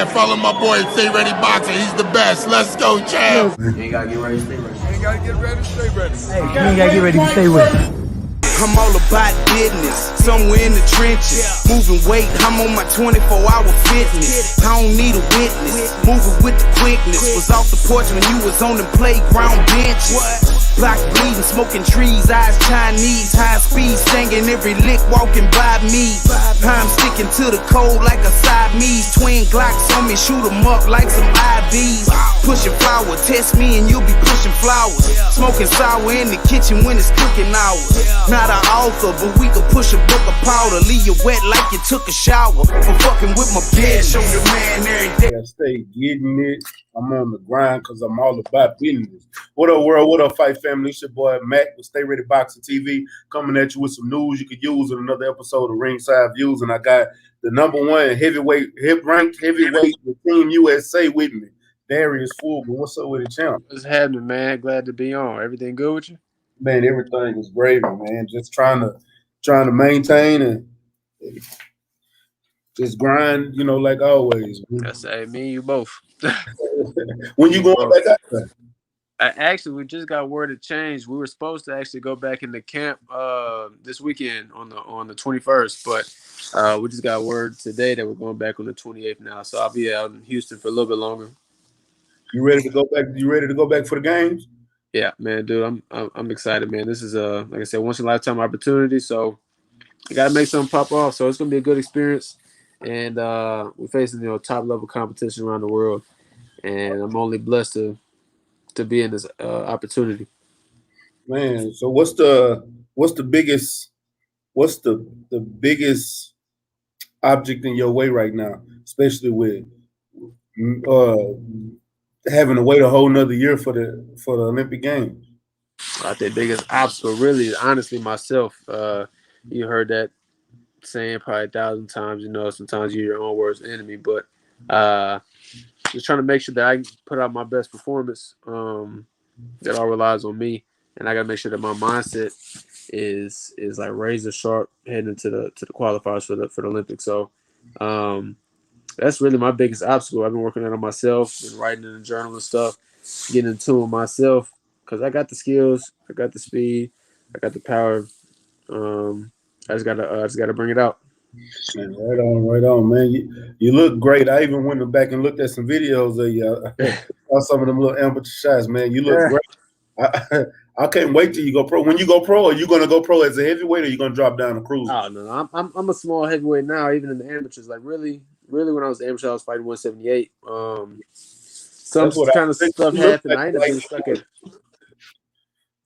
Follow my boy, Stay Ready Boxing. He's the best. Let's go, champ. You ain't gotta get ready to stay ready. You ain't gotta get ready to stay ready. Hey, you ain't gotta get ready to stay ready. I'm all about business, somewhere in the trenches. Moving weight, I'm on my 24-hour fitness. I don't need a witness, moving with the quickness. Was off the porch when you was on the playground benches. Block bleeding, smoking trees, eyes Chinese. High speed, singing every lick walking by me. I'm sticking to the code like a Siamese. Twin Glocks on me, shoot 'em up like some IVs. Pushing flour, test me and you'll be pushing flowers. Smoking sour in the kitchen when it's cooking hours. Not an author, but we could push a book of powder. Leave you wet like you took a shower. For fucking with my bitch, show the man every day. I stay getting it. I'm on the grind because I'm all about business. What up, world? What up, fight family? It's your boy Mac with StayReadyBoxingTV coming at you with some news you could use in another episode of Ringside Views. And I got the #1 ranked heavyweight with Team USA with me, Darius Fulghum. What's up with the champ? What's happening, man? Glad to be on. Everything good with you? Man, everything is gravy, man. Just trying to maintain and just grind, you know, like always. That's me and you both. When you going back out there? We just got word to change. We were supposed to actually go back into camp this weekend on the 21st, but we just got word today that we're going back on the 28th now. So I'll be out in Houston for a little bit longer. You ready to go back? You ready to go back for the games? Yeah, man, dude, I'm excited, man. This is like I said, once in a lifetime opportunity. So I gotta make something pop off. So it's gonna be a good experience, and we're facing top level competition around the world, and I'm only blessed to be in this opportunity. Man, so what's the biggest object in your way right now, especially with having to wait a whole nother year for the Olympic Games? I think biggest obstacle really is honestly myself. You heard that saying probably 1,000 times. Sometimes you're your own worst enemy, but just trying to make sure that I put out my best performance. That all relies on me, and I got to make sure that my mindset is like razor sharp heading into the qualifiers for the Olympics. So that's really my biggest obstacle. I've been working on myself, been writing in the journal and stuff, getting in tune with myself because I got the skills, I got the speed, I got the power. I just gotta bring it out. Man, right on, man. You look great. I even went back and looked at some videos of you. I saw some of them little amateur shots, man. You look great. I can't wait till you go pro. When you go pro, are you going to go pro as a heavyweight, or are you going to drop down to cruise? Oh no, I'm a small heavyweight now, even in the amateurs. Like really, when I was amateur, I was fighting 178. Some kind of stuff happened. I ended up being stuck in.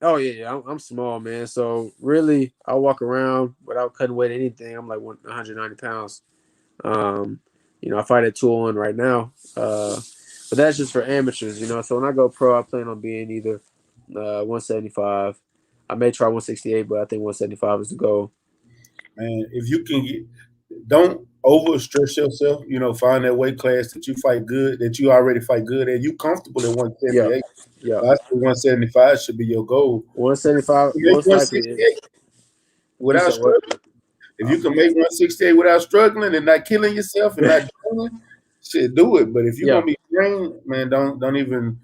Oh yeah, I'm small, man. So really, I walk around without cutting weight or anything. I'm like 190 pounds. I fight at 201 right now. But that's just for amateurs, So when I go pro, I plan on being either 175. I may try 168, but I think 175 is the goal. Man, if you can don't overstress yourself. Find that weight class that you fight good, that you already fight good, and you comfortable at 178. Yeah. I think 175 should be your goal. 175 most likely without struggling. If you can make 168 without struggling and not killing yourself and not doing shit, do it. But if you're gonna be trained, man, don't even,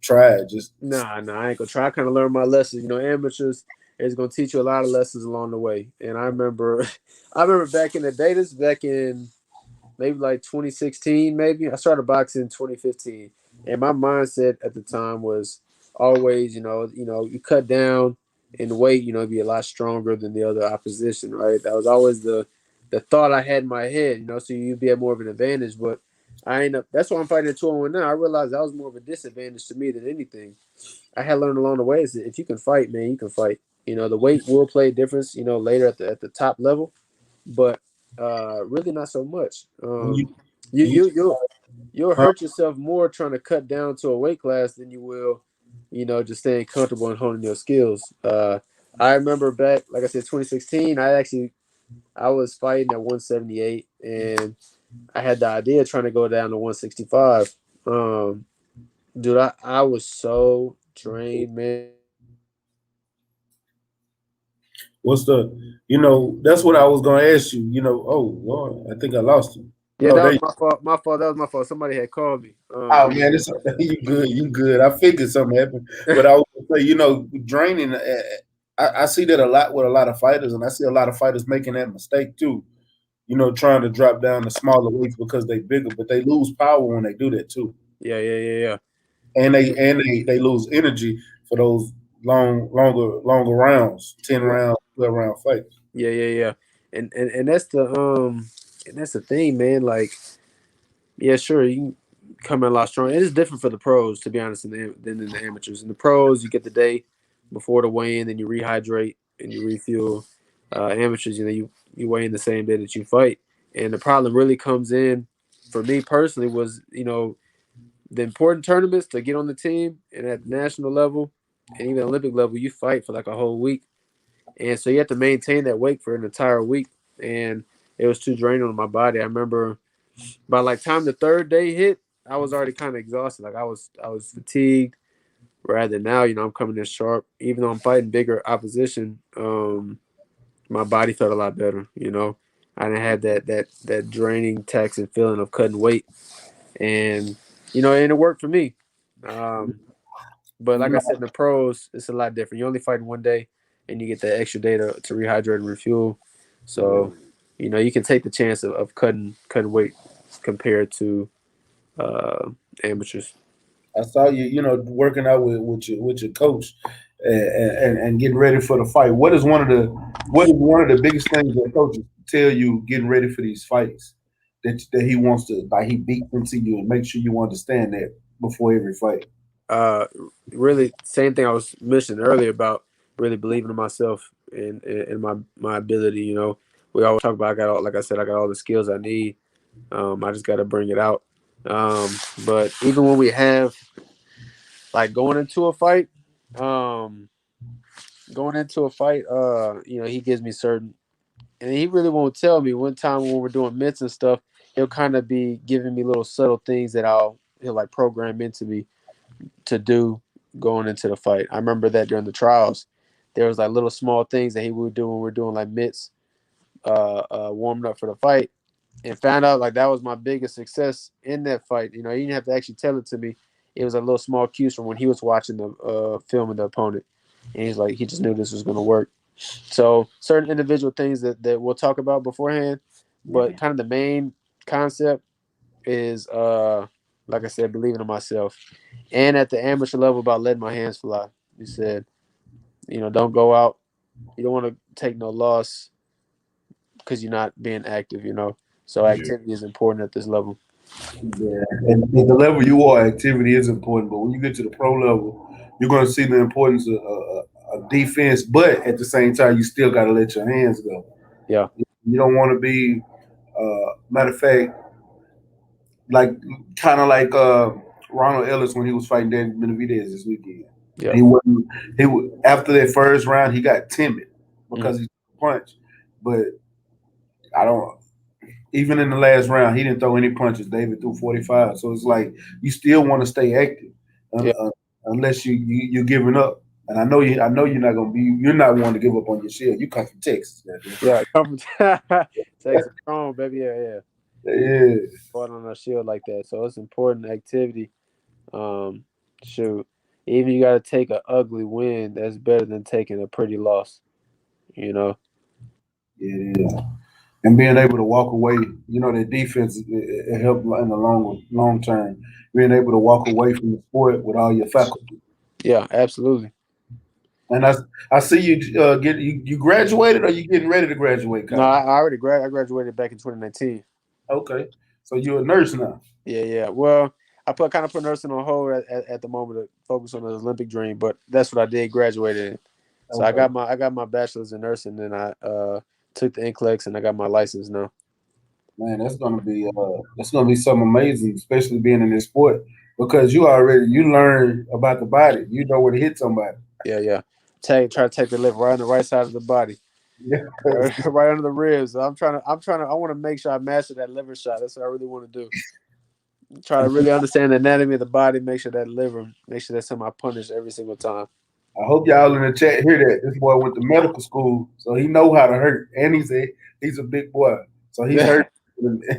try it. Just I ain't gonna try. I kind of learn my lessons. Amateurs is gonna teach you a lot of lessons along the way. And I remember back in the day, this back in maybe like 2016, maybe I started boxing in 2015. And my mindset at the time was always, you cut down in weight, be a lot stronger than the other opposition, right? That was always the thought I had in my head, so you'd be at more of an advantage. But that's why I'm fighting at 201 now. I realized that was more of a disadvantage to me than anything. I had learned along the way is that if you can fight, man, you can fight. The weight will play a difference, later at the top level, but really not so much. You'll hurt yourself more trying to cut down to a weight class than you will, just staying comfortable and honing your skills. I remember back, like I said, 2016, I was fighting at 178, and I had the idea of trying to go down to 165. Dude, I was so drained, man. that's what I was going to ask you. Oh, Lord, I think I lost him. Yeah, Oh, that was they. my fault. My fault. That was my fault. Somebody had called me. Oh man, it's you good. You good. I figured something happened, but I was gonna say, draining. I see that a lot with a lot of fighters, and I see a lot of fighters making that mistake too. Trying to drop down to smaller weights because they bigger, but they lose power when they do that too, Yeah. and they lose energy for those longer rounds, 10 round, 12 round fights. Yeah. And that's the thing, man. Like, yeah, sure, you can come in a lot stronger. It is different for the pros, to be honest, than in the amateurs. In the pros, you get the day before the weigh-in, then you rehydrate and you refuel. Amateurs, you weigh in the same day that you fight, and the problem really comes in for me personally was the important tournaments to get on the team, and at the national level and even Olympic level, you fight for like a whole week, and so you have to maintain that weight for an entire week, and it was too draining on my body. I remember by like time the third day hit, I was already kind of exhausted. Like I was fatigued. Rather now, I'm coming in sharp. Even though I'm fighting bigger opposition, my body felt a lot better. I didn't have that draining, taxing feeling of cutting weight, and and it worked for me. But like I said, in the pros, it's a lot different. You only fight in one day, and you get that extra day to rehydrate and refuel. So, you can take the chance of cutting weight compared to amateurs. I saw you, working out with your coach and getting ready for the fight. What is one of the biggest things that coaches tell you getting ready for these fights that he wants to he beat into you and make sure you understand that before every fight? Uh, Really, same thing I was mentioning earlier about really believing in myself and my ability. We always talk about like I said, I got all the skills I need. I just got to bring it out. But even when we have like um, going into a fight, he gives me certain, and he really won't tell me. One time when we're doing mitts and stuff, he'll kind of be giving me little subtle things that he'll like program into me to do going into the fight. I remember that during the trials, there was like little small things that he would do when we're doing like mitts, warming up for the fight, and found out like that was my biggest success in that fight. He didn't have to actually tell it to me. It was a little small cues from when he was watching the film of the opponent, and he's like he just knew this was going to work. So certain individual things that we'll talk about beforehand, but kind of the main concept is like I said, believing in myself. And at the amateur level about letting my hands fly. You said, don't go out. You don't want to take no loss because you're not being active. So activity is important at this level. Yeah, and at the level you are, activity is important. But when you get to the pro level, you're going to see the importance of defense. But at the same time, you still got to let your hands go. Yeah. You don't want to be, matter of fact, like kind of like Ronald Ellis when he was fighting David Benavidez this weekend. Yeah. He wasn't. After that first round, he got timid because he punched. But I don't. Even in the last round, he didn't throw any punches. David threw 45. So it's like you still want to stay active, Yeah. unless you're giving up. And I know you're not gonna be. You're not one to give up on your shield. You come from Texas, Yeah. Come from Texas strong, baby. Yeah. yeah. Fought on a shield like that. So it's important activity. Um, Shoot. Even you gotta take an ugly win, that's better than taking a pretty loss, you know? Yeah. And being able to walk away, the defense it helped in the long term. Being able to walk away from the sport with all your faculty. Yeah, absolutely. And I see you you graduated or you getting ready to graduate No, college? I already I graduated back in 2019. Okay, so you're a nurse now. Yeah. Well, I kind of put nursing on hold at the moment to focus on the Olympic dream, but that's what I did, graduated in. So Okay, I got my bachelor's in nursing, and I took the NCLEX, and I got my license now. man, that's gonna be something amazing, especially being in this sport because you learn about the body. You know where to hit somebody. Yeah. Try to take the lift right on the right side of the body. Yeah, Right under the ribs. I want to make sure I master that liver shot. That's what I really want to do. Try to really understand the anatomy of the body, make sure that's something I punish every single time. I hope y'all in the chat hear that. This boy went to medical school, so he know how to hurt, and he's a big boy, so he's Yeah. hurt.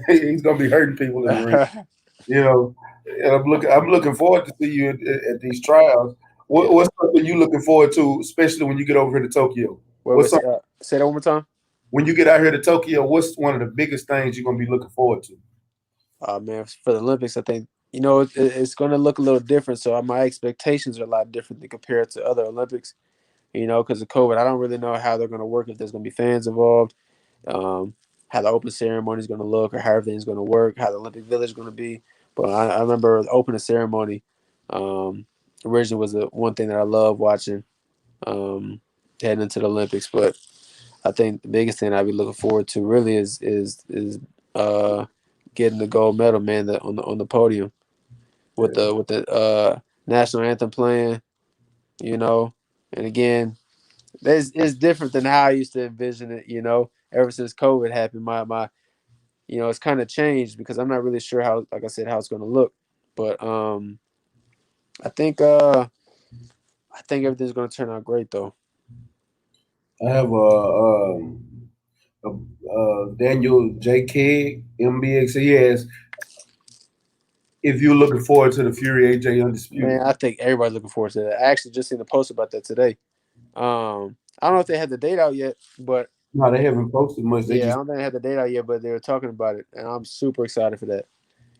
He's gonna be hurting people in the ring. You know, and I'm looking forward to see you at these trials. What's something you looking forward to, especially when you get over here to Tokyo? What's something, say that one more time. when you get out here to Tokyo? What's one of the biggest things you're gonna be looking forward to? Man, for the Olympics, I think it's going to look a little different. So my expectations are a lot different than compared to other Olympics. Because of COVID, I don't really know how they're going to work, if there's going to be fans involved, how the open ceremony is going to look, or how everything's going to work, how the Olympic Village is going to be. But I remember the opening ceremony originally was the one thing that I love watching heading into the Olympics. But I think the biggest thing I'd be looking forward to really is getting the gold medal, man, on the podium with the national anthem playing, and again, it's different than how I used to envision it. Ever since COVID happened, my it's kind of changed because I'm not really sure how, like I said, how it's going to look, but I think everything's going to turn out great though. I have Daniel J. King, MBX. He has, if you're looking forward to the Fury AJ Undisputed. Man, I think everybody's looking forward to that. I actually just seen a post about that today. I don't know if they had the date out yet, but no, they haven't posted much. I don't think they had the date out yet, but they were talking about it, and I'm super excited for that.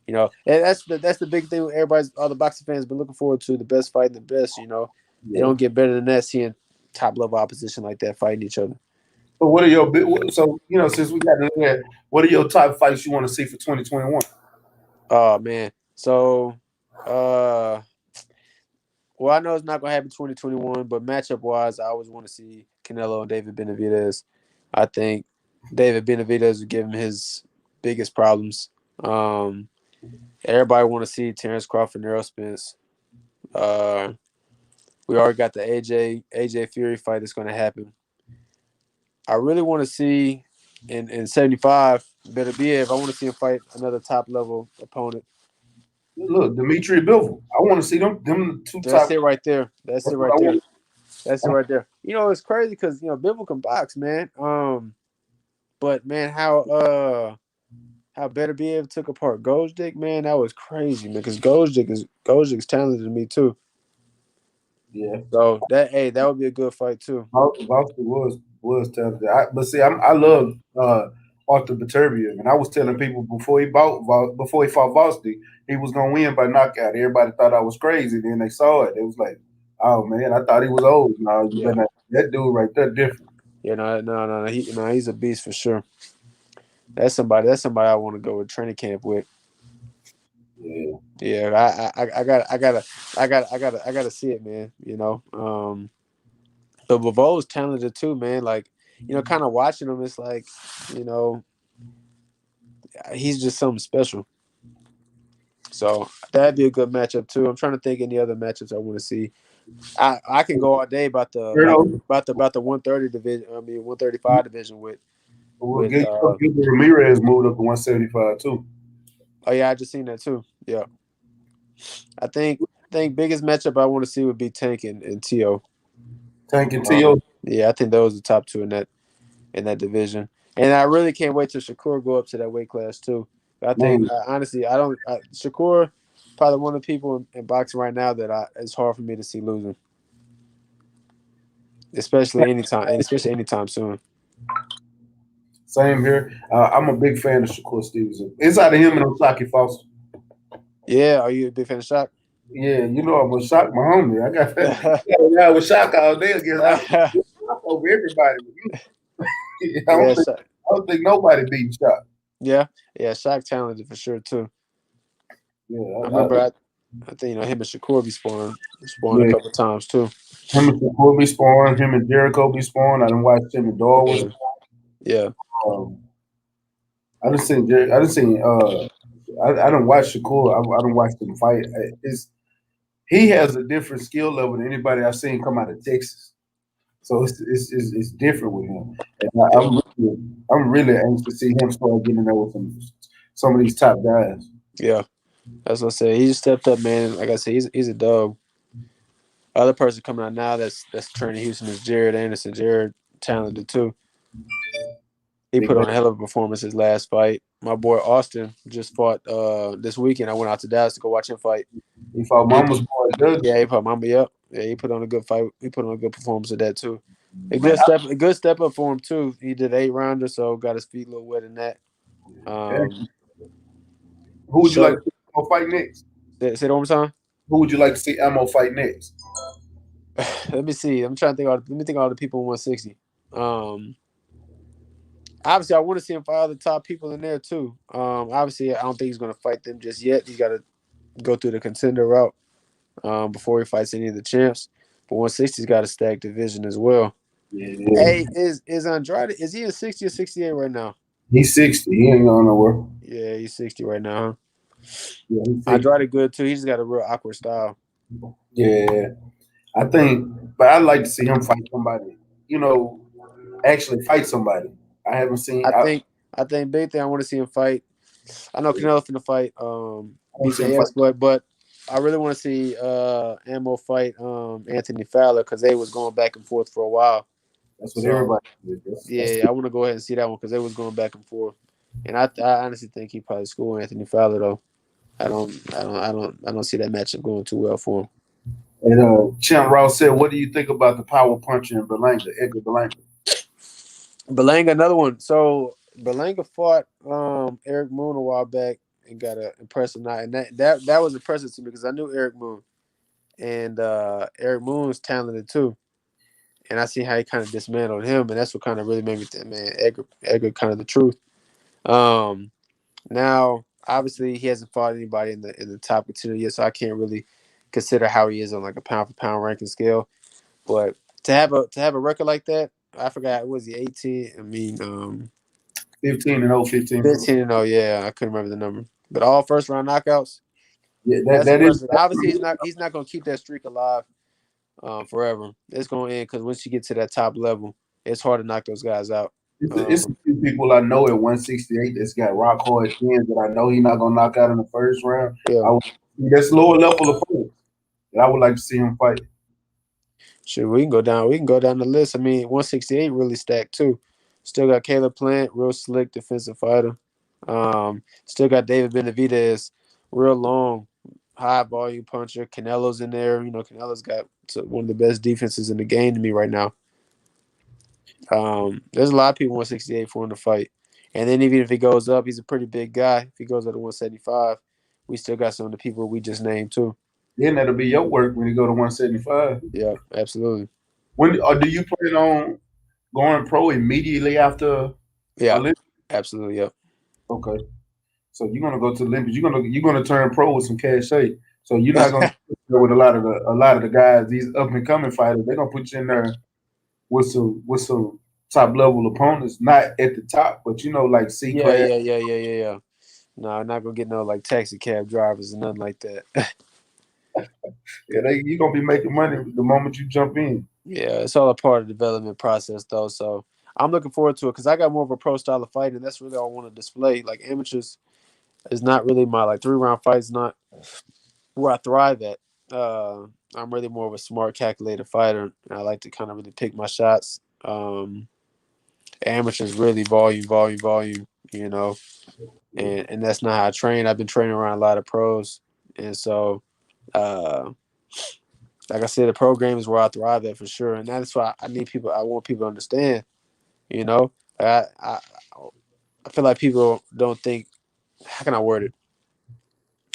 And that's the big thing. All the boxing fans been looking forward to, the best fighting the best. They don't get better than that, seeing top level opposition like that fighting each other. But what are your since we got to look at, what are your top fights you want to see for 2021? Oh man, so well, I know it's not gonna happen 2021, but matchup wise, I always want to see Canelo and David Benavidez. I think David Benavidez would give him his biggest problems. Everybody want to see Terrence Crawford and Errol Spence. We already got the AJ Fury fight that's going to happen. I really want to see in 75 Beterbiev. I want to see him fight another top level opponent. Look, Dimitri Bivol. I want to see them two. That's it right there. That's it right there. It's crazy because Bivol can box, man. But man, how Beterbiev took apart Gojdik, man, that was crazy, man. Because Gojdik's talented to me too. Yeah. So that would be a good fight too. Boston was talented. But see, I love Arthur Beterbiev, and I was telling people before he fought Boston, he was gonna win by knockout. Everybody thought I was crazy. Then they saw it. It was like, oh man, I thought he was old. No, that dude right there different. Yeah, no. He's a beast for sure. That's somebody I want to go to training camp with. Yeah. I gotta see it, man. But Bivol is talented too, man. Like, kind of watching him, it's like, he's just something special. So that'd be a good matchup too. I'm trying to think any other matchups I want to see. I can go all day about the 130 division. 135 division with. Ramirez moved up to 175 too. Oh yeah, I just seen that too. Yeah, I think biggest matchup I want to see would be Tank and T.O. Tank and T.O. Yeah, I think those are the top two in that division, and I really can't wait till Shakur go up to that weight class too. I think honestly, Shakur probably one of the people in boxing right now that it's hard for me to see losing, especially anytime soon. Same here. I'm a big fan of Shakur Stevenson. Inside of him and Osaki Foster. Yeah, are you a big fan of Shaq? Yeah, I'm a Shaq, my homie. I got that with Shaq all day against over everybody. I don't think nobody beat Shaq. Yeah, Shaq talented for sure too. Yeah, I remember. I think him and Shakur be sparring a couple times too. Him and Shakur be sparring. Him and Jericho be sparring. I didn't watch him and Darwin. Yeah. I don't watch Shakur. I don't watch them fight. He has a different skill level than anybody I've seen come out of Texas. So it's different with him. And I'm really anxious to see him start getting there with some of these top guys. Yeah, that's what I say. He just stepped up, man. Like I said, he's a dog. Other person coming out now that's training Houston is Jared Anderson. Jared talented too. He Big put on man. a hell of a performance his last fight. My boy Austin just fought this weekend. I went out to Dallas to go watch him fight. He fought He Mama's boy, Doug. Yeah, he put Mamba up. Yeah, he put on a good fight. He put on a good performance of that too. Man, A good step up for him too. He did 8 rounder, so got his feet a little wet in that. who would you like So to see Ammo fight next? say that one more time. Who would you like to see Ammo fight next? Let me see. I'm trying to think. Let me think of all the people in 160. Obviously, I want to see him fight all the top people in there too. Obviously, I don't think he's going to fight them just yet. He's got to go through the contender route before he fights any of the champs. But 160's got a stacked division as well. Yeah. Hey, is Andrade? Is he in 60 or 68 right now? He's 60. He ain't going nowhere. Yeah, he's 60 right now. Yeah, he's 60. Andrade good too. He just got a real awkward style. Yeah. I think, but I'd like to see him fight somebody, actually fight somebody. I haven't seen. I think big thing I want to see him fight. I know Canelo's finna fight BKS, but I really want to see Ammo fight Anthony Fowler because they was going back and forth for a while. That's what everybody did. I want to go ahead and see that one because they was going back and forth. And I honestly think he probably school Anthony Fowler though. I don't see that matchup going too well for him. And Champ Ross said, "What do you think about the power puncher in Berlanga, Edgar Berlanga?" Berlanga, another one. So Berlanga fought Eric Moon a while back and got an impressive night, and that was impressive to me because I knew Eric Moon, and Eric Moon's talented too, and I see how he kind of dismantled him, and that's what kind of really made me think, man, Edgar kind of the truth. Now obviously he hasn't fought anybody in the top contender yet, so I can't really consider how he is on like a pound for pound ranking scale, but to have a record like that. I forgot. Was he 18? 15-0, 15. 15-0. Yeah, I couldn't remember the number. But all first round knockouts. Yeah, That's that is. impressive. Obviously, he's not going to keep that streak alive forever. It's going to end because once you get to that top level, it's hard to knock those guys out. It's a few people I know at 168 that's got rock hard skins that I know he's not gonna knock out in the first round. Yeah. That's lower level of fight that I would like to see him fight. Sure, we can go down. We can go down the list. I mean, 168 really stacked too. Still got Caleb Plant, real slick defensive fighter. Still got David Benavidez, real long, high volume puncher. Canelo's in there. Canelo's got one of the best defenses in the game to me right now. There's a lot of people 168 for him to fight. And then even if he goes up, he's a pretty big guy. If he goes up to 175, we still got some of the people we just named too. Then that'll be your work when you go to 175. Yeah, absolutely. When do you plan on going pro immediately after? Yeah, Olympics? absolutely. Yep. Okay, so you're gonna go to the Olympics. You're gonna turn pro with some cachet. So you're not gonna with a lot of the guys, these up and coming fighters. They're gonna put you in there with some top level opponents, not at the top, but like C class. Yeah. No, I'm not gonna get no like taxi cab drivers and nothing like that. Yeah, you're gonna be making money the moment you jump in. Yeah, it's all a part of the development process though. So I'm looking forward to it because I got more of a pro style of fighting. That's really all I want to display. Like amateurs is not really my 3-round fights, not where I thrive at. I'm really more of a smart, calculated fighter. And I like to kind of really pick my shots. Amateurs really volume, and that's not how I train. I've been training around a lot of pros, and so like I said, the program is where I thrive at for sure, and that's why I want people to understand. I feel like people don't think. How can I word it?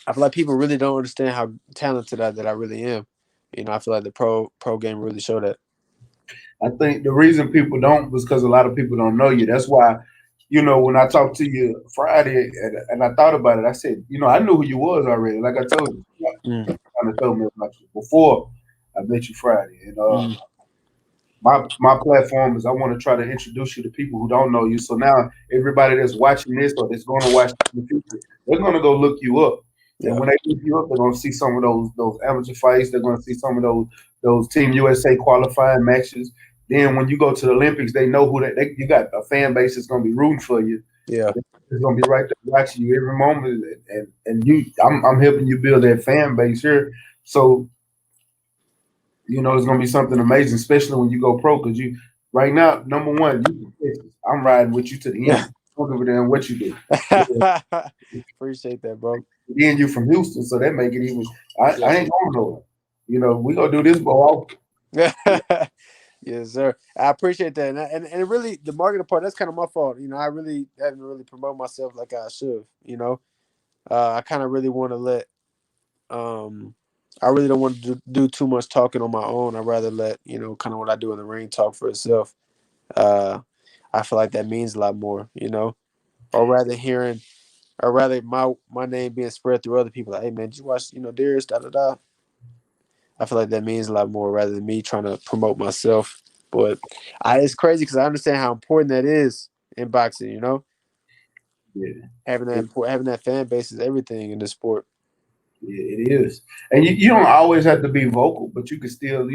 I feel like people really don't understand how talented that I really am. I feel like the pro game really showed that. I think the reason people don't is because a lot of people don't know you. That's why, when I talked to you Friday and I thought about it, I said, I knew who you was already. Like I told you, you kind of told me about you before I met you Friday. And my platform is I want to try to introduce you to people who don't know you. So now everybody that's watching this or that's going to watch in the future, they're going to go look you up. Yeah. And when they look you up, they're going to see some of those amateur fights. They're going to see some of those Team USA qualifying matches. Then when you go to the Olympics, they know who you got a fan base that's going to be rooting for you. Yeah, it's going to be right there watching you every moment, and I'm helping you build that fan base here. So it's going to be something amazing, especially when you go pro, because Right now, number one, you from Texas. I'm riding with you to the end. Don't give a damn what you do. Appreciate that, bro. Then you from Houston, so that make it even. I Yeah. ain't going nowhere. You know, we gonna do this more often. Yes, sir. I appreciate that, and it really the marketing part. That's kind of my fault. You know, I really haven't really promoted myself like I should. You know, I kind of really want to let. I really don't want to do too much talking on my own. I'd rather let kind of what I do in the ring talk for itself. Uh, I feel like that means a lot more. You know, or rather my name being spread through other people. Like, hey man, did you watch Darius da da da? I feel like that means a lot more rather than me trying to promote myself. But it's crazy because I understand how important that is in boxing. You know, Yeah. having that fan base is everything in the sport. Yeah, it is. And you don't always have to be vocal, but you can still,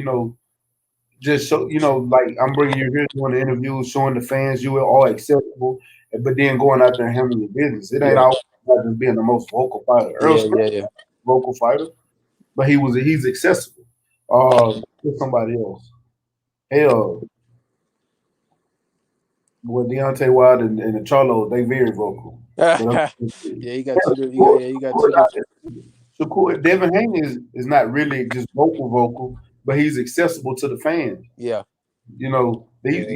just show, like I'm bringing you here doing the interviews, showing the fans you are all acceptable, but then going out there and handling your business. It ain't Yeah, always about just being the most vocal fighter. Earl yeah, Spence yeah, was yeah, a vocal fighter, but he's accessible. With somebody else. Hell, with Deontay Wilder and the Charlo, they very vocal. But yeah. You got two. You got two different. Shakur, Devin Haney is not really just vocal, but he's accessible to the fans. Yeah, These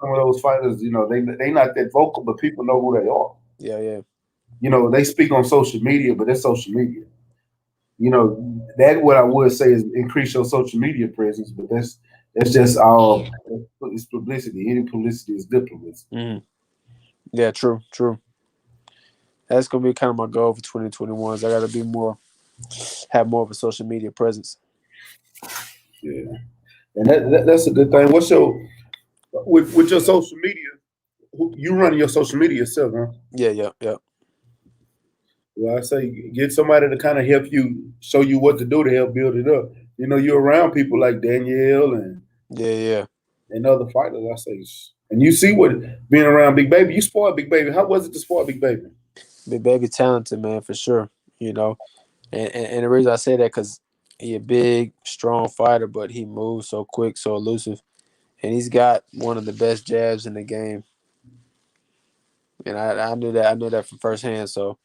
some of those fighters, they not that vocal, but people know who they are. yeah, yeah, They speak on social media, but that's social media. That what I would say is increase your social media presence, but that's just it's publicity. Any publicity is good publicity. hmm yeah. True, true. That's gonna be kind of my goal for 2021. I got to have more of a social media presence. Yeah, and that's a good thing. What's your with your social media? You running your social media yourself, huh? Yeah, yeah, yeah, Well, I say get somebody to kind of help you, show you what to do to help build it up. You're around people like Danielle yeah, yeah. and other fighters. I say, and you see what being around Big Baby. You spoiled Big Baby. How was it to spoil Big Baby? Big baby talented man for sure. You know, and the reason I say that because he a big, strong fighter, but he moves so quick, so elusive, and he's got one of the best jabs in the game. And I knew that. I knew that from firsthand. So,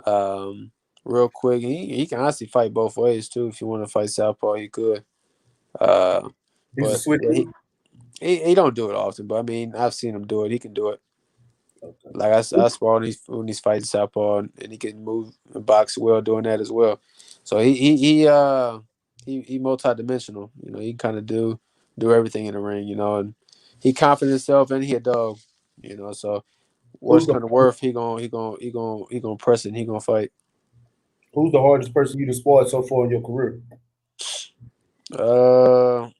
um, real quick, he can honestly fight both ways too. If you want to fight southpaw, he could. Uh, He's a but switch. yeah, he don't do it often. But I mean, I've seen him do it. He can do it. Like I spar when he's fighting southpaw, and he can move and box well doing that as well. So he multi-dimensional. He can kind of do everything in the ring. And he confident in himself, and he a dog. So Who's worst the kind of worth, he gonna press it. And he gonna fight. Who's the hardest person you have spoiled so far in your career?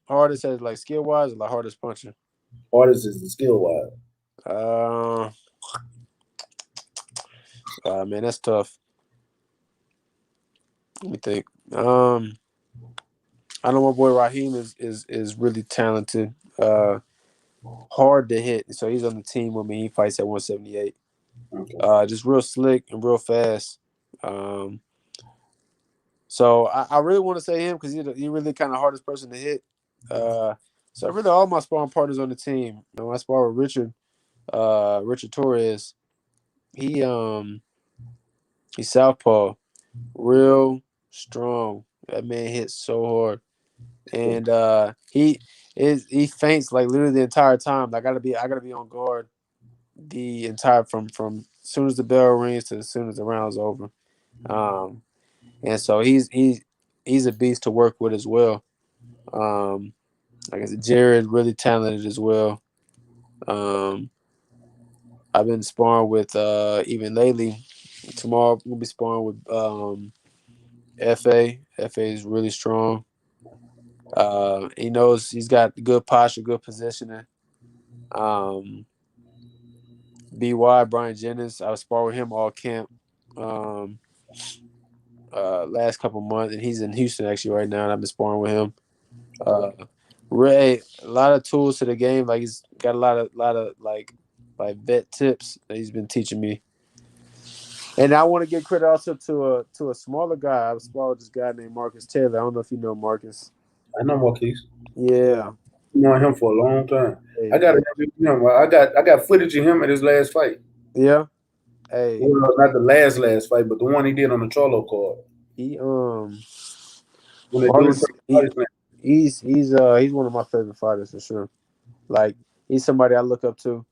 Hardest as like skill wise, or like hardest puncher. Hardest is the skill wise. Uh, man, that's tough. Let me think. I know my boy Raheem is really talented. Hard to hit. So he's on the team with me. He fights at 178. Okay. Just real slick and real fast. So I really want to say him because he's really kind of hardest person to hit. So really all my sparring partners on the team. I spar with Richard Torres. He he's southpaw, real strong. That man hits so hard, and he feints like literally the entire time. I gotta be on guard the entire from as soon as the bell rings to as soon as the round's over. Um, and so he's a beast to work with as well. Um, like I said, Jared really talented as well. Um, I've been sparring with even lately. Tomorrow we'll be sparring with FA. FA is really strong. He knows he's got good posture, good positioning. Um, BY Brian Jennings, I was sparring with him all camp. Um, last couple months, and he's in Houston actually right now, and I've been sparring with him. Ray, a lot of tools to the game. Like he's got a lot of like vet tips that he's been teaching me. And I want to give credit also to a smaller guy. I was sparring with this guy named Marcus Taylor. I don't know if you know Marcus. I know Marquise. Yeah. known him for a long time. Hey, I got to interview him. I got footage of him at his last fight. yeah. Hey, Well, not the last fight, but the one he did on the Charlo card. he When the dude artist, took the artist name. he's one of my favorite fighters for sure. Like he's somebody I look up to,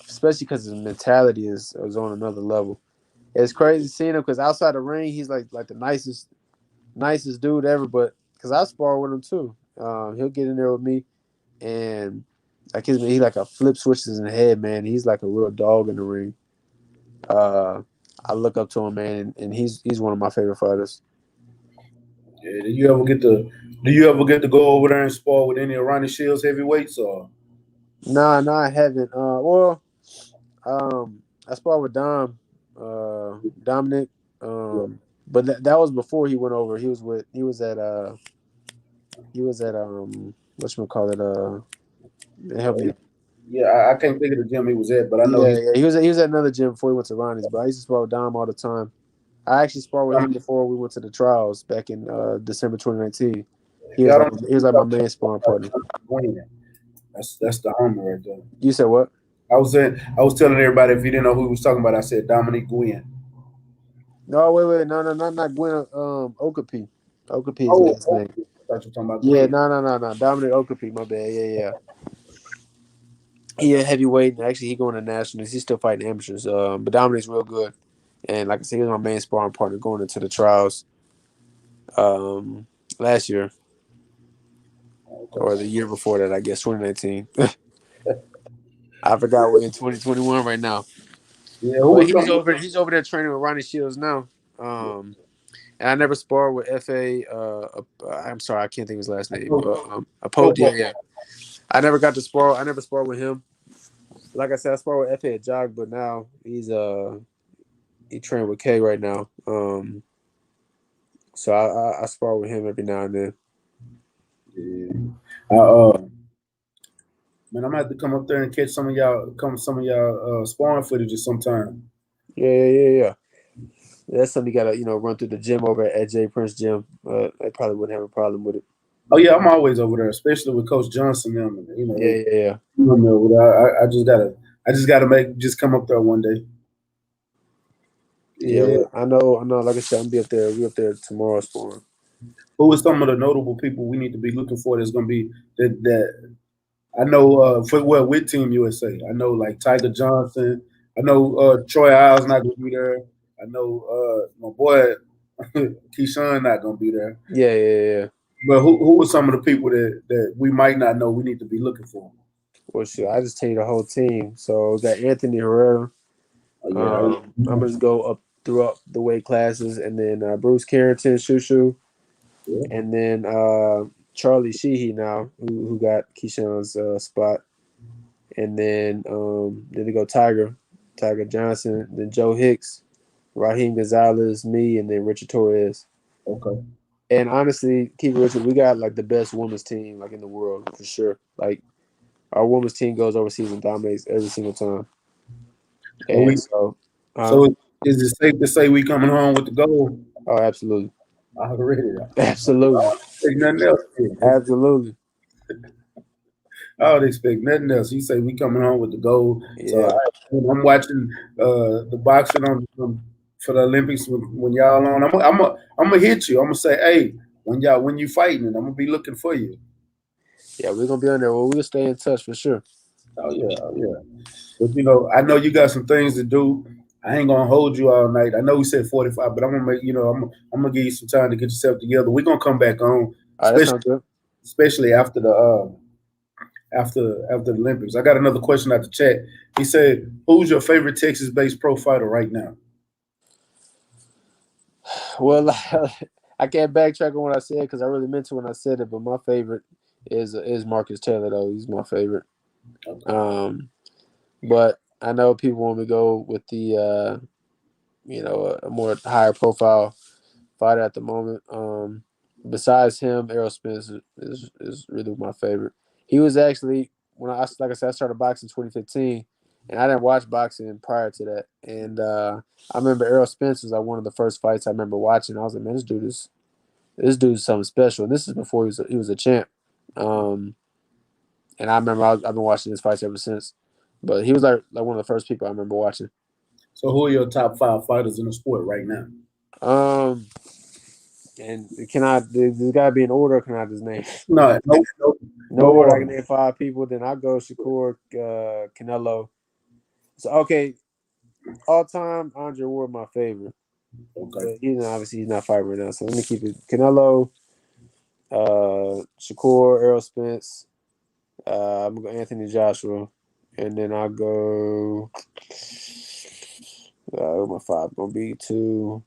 especially because his mentality is on another level. It's crazy seeing him because outside the ring, he's like the nicest dude ever. But because I spar with him too, he'll get in there with me, and like he like a flip switches in the head, man. He's like a real dog in the ring. I look up to him, man, and he's one of my favorite fighters. Yeah, do you ever get to go over there and spar with any of Ronnie Shields heavyweights or? Nah, I haven't. I sparred with Dominic. But that was before he went over. He was at whatchamacallit, help me. Yeah, I can't think of the gym he was at, but I know Yeah, he was at another gym before he went to Ronnie's. But I used to spar with Dom all the time. I actually sparred with him before we went to the trials back in December 2019. He was like my main sparring partner. That's the homie right there. You said what? I was telling everybody if you didn't know who he was talking about, I said Dominic Gwynn. No, wait, no, not Gwen. Okapi. Okapi is his last name. I thought you were talking about Yeah, Gwynn. no. Dominic Okapi, my bad. Yeah. He a heavyweight, and actually he going to nationals. He's still fighting amateurs. But Dominic's real good, and like I said, he was my main sparring partner going into the trials. Last year, or the year before that, I guess 2019. I forgot we're in 2021 right now. Yeah, But he's over there training with Ronnie Shields now. And I never sparred with FA. I'm sorry, I can't think of his last name. Yeah. I never got to spar. I never sparred with him. Like I said, I sparred with FA at Jog, but now he trained with K right now. So I spar with him every now and then. Yeah. Man, I'm gonna have to come up there and catch some of y'all sparring footage sometime. Yeah. That's something you gotta run through the gym over at J Prince Gym. I probably wouldn't have a problem with it. Oh yeah, I'm always over there, especially with Coach Johnson. Yeah. I just gotta come up there one day. Yeah, Yeah. well, I know. Like I said, I'm be up there. We up there tomorrow sparring. Who are some of the notable people we need to be looking for? That's gonna be that I know with Team USA. I know like Tiger Johnson. I know Troy Isles not gonna be there. I know my boy Keyshawn not gonna be there. Yeah. But who are some of the people that we might not know we need to be looking for? Well, shit, I just tell you the whole team. So we got Anthony Herrera. I'm gonna just go up throughout the weight classes, and then Bruce Carrington, Shushu, and then Charlie Sheehy now, who got Keyshawn's spot, and then they go Tiger Johnson, then Joe Hicks, Raheem Gonzalez, me, and then Richard Torres. Okay. And honestly, keep it Richard, we got like the best women's team like in the world for sure. Like our women's team goes overseas and dominates every single time. And so is it safe to say we coming home with the gold? Oh, absolutely. Absolutely. Nothing else. Absolutely. I would expect nothing else. He say we coming home with the gold. Yeah. So I'm watching the boxing for the Olympics when y'all on. I'm gonna hit you. I'm gonna say, hey, when you fighting, and I'm gonna be looking for you. Yeah, we're gonna be on there. Well, we'll stay in touch for sure. Oh yeah. But I know you got some things to do. I ain't gonna hold you all night. I know we said 45, but I'm gonna make I'm gonna give you some time to get yourself together. We're gonna come back on, especially after the Olympics. I got another question out the chat. He said, "Who's your favorite Texas-based pro fighter right now?" Well, I can't backtrack on what I said because I really meant to when I said it. But my favorite is Marcus Taylor, though. He's my favorite. Okay. But I know people want me to go with the a more higher profile fighter at the moment. Besides him, Errol Spence is really my favorite. He was actually I started boxing in 2015, and I didn't watch boxing prior to that. And I remember Errol Spence was like one of the first fights I remember watching. I was like, man, this dude is something special. And this is before he was a champ. And I remember I've been watching his fights ever since. But he was like one of the first people I remember watching. So who are your top 5 fighters in the sport right now? And there's gotta be an order, or can I have his name? No order. I order. can name 5 people, then I'll go Shakur, Canelo. So okay, all time Andre Ward my favorite. Okay. But obviously he's not fighting right now. So let me keep it Canelo, Shakur, Errol Spence, I'm gonna go Anthony Joshua, and then I'll go my 5 gonna be 2.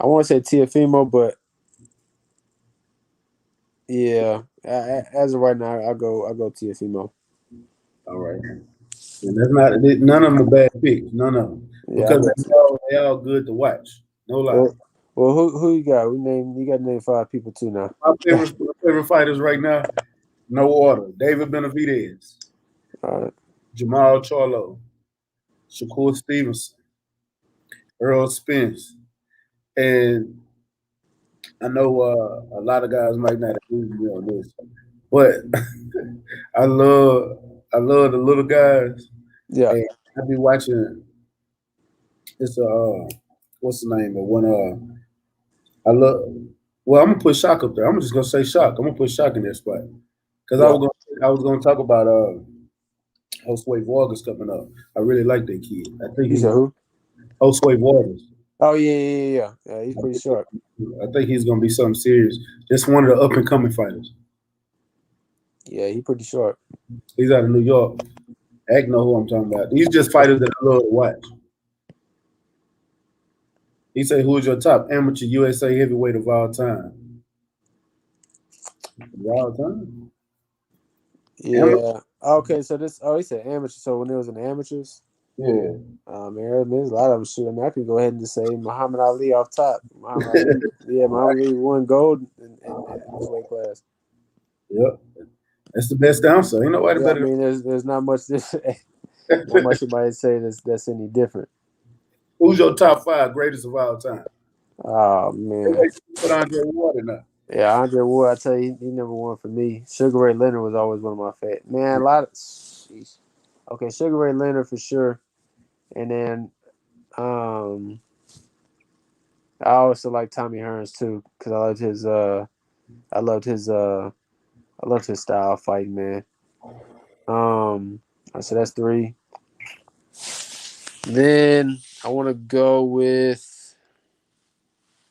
I want to say Tiafimo, but yeah, as of right now, I'll go Tiafimo. All right. And that's not none of them are bad picks. None of them. Yeah, Because they all good to watch. No lie. Well, who you got? You got to name 5 people too now. My favorite fighters right now, no order. David Benavidez, All right. Jamal Charlo, Shakur Stevenson, Earl Spence, and I know a lot of guys might not agree with me on this, but I love the little guys. Yeah. And I be watching. It's what's the name of one? I love. Well, I'm gonna put Shock up there. I'm just gonna say Shock. I'm gonna put Shock in that spot because I was gonna talk about Josue Vargas coming up. I really like that kid. I think You said who? Josue Vargas. Oh yeah. He's pretty sharp. I think he's gonna be something serious. Just one of the up and coming fighters. Yeah, he's pretty sharp. He's out of New York. Heck, know who I'm talking about. These just fighters that I love to watch. He said, "Who is your top amateur USA heavyweight of all time?" Of all time? Yeah. Amateur? Okay, so he said amateur. So when it was in the amateurs, Yeah. man, there's a lot of them shooting. I mean, I could go ahead and just say Muhammad Ali off top. Muhammad Ali won gold in his weight class. Yep. That's the best answer. Ain't nobody better. I mean, there's not much not much somebody say that's any different. Who's your top 5 greatest of all time? Oh man. Put Andre Ward in there. Yeah, Andre Ward, I tell you, he number 1 for me. Sugar Ray Leonard was always one of my favorites. Man, okay, Sugar Ray Leonard for sure. And then I also like Tommy Hearns too, because I loved his style of fighting, man. So that's 3. Then I want to go with.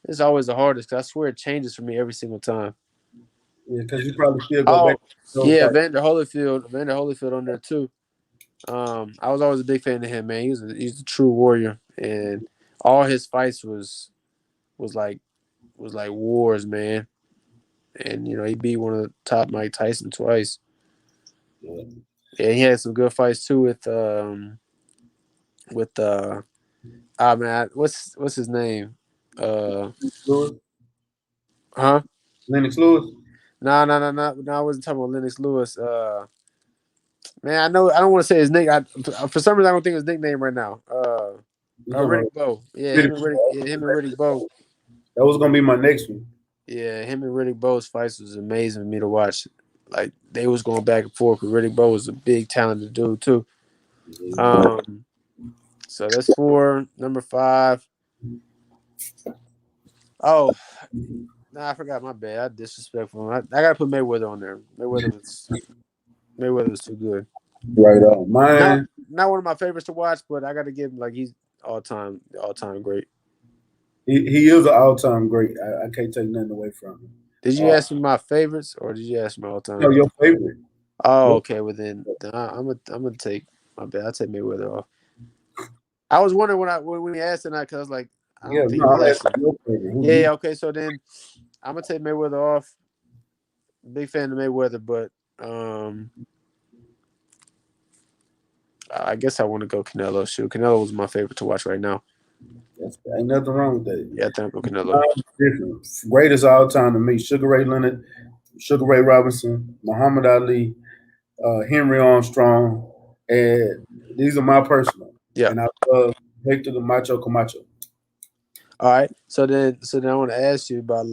It's always the hardest because I swear it changes for me every single time. Yeah, because you probably still go back. Yeah, Vander Holyfield on there too. I was always a big fan of him, man. He's a true warrior, and all his fights was like wars, man. And he beat one of the top Mike Tyson twice. Yeah, he had some good fights too with man, what's his name? Lewis? Huh? Lennox Lewis? No, I wasn't talking about Lennox Lewis. Man, I know I don't want to say his name. For some reason I don't think his nickname right now. Riddick Bowe. Yeah, him and Riddick Bowe. That was gonna be my next one. Yeah, him and Riddick Bowe's fights was amazing for me to watch. Like they was going back and forth. Because Riddick Bowe was a big talented dude too. So that's 4. Number 5. Oh, I forgot. My bad. I disrespectful. I gotta put Mayweather on there. Mayweather was too good. Right on. Mine. Not one of my favorites to watch, but I gotta give him he's all time great. He is an all time great. I can't take nothing away from him. Did you ask me my favorites or did you ask me all time? No, your favorite. Oh, okay. Well then I'm gonna take my bad. I'll take Mayweather off. I was wondering when we asked tonight because I was like, I don't think I'm asking your favorite. Yeah, okay. So then I'm gonna take Mayweather off. Big fan of Mayweather, but I guess I want to go Canelo. Shoot, Canelo was my favorite to watch right now. Ain't nothing wrong with that. Yeah, I think I'll go Canelo. Different. Greatest all time to me: Sugar Ray Leonard, Sugar Ray Robinson, Muhammad Ali, Henry Armstrong, and these are my personal. Yeah. And I love Hector the Macho Camacho. All right. So then I want to ask you about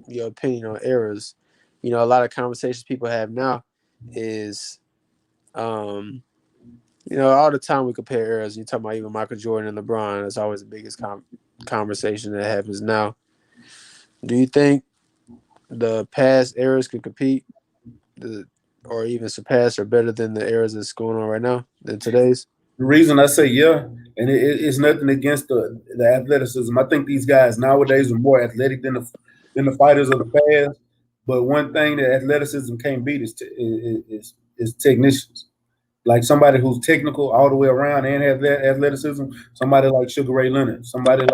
your opinion on eras. You know, a lot of conversations people have now is, you know, all the time we compare eras. You talk about even Michael Jordan and LeBron. That's always the biggest conversation that happens now. Do you think the past eras could compete, or even surpass or better than the eras that's going on right now than today's? The reason I say yeah, and it's nothing against the athleticism. I think these guys nowadays are more athletic than the fighters of the past. But one thing that athleticism can't beat is technicians. Like somebody who's technical all the way around and has that athleticism. Somebody like Sugar Ray Leonard. Somebody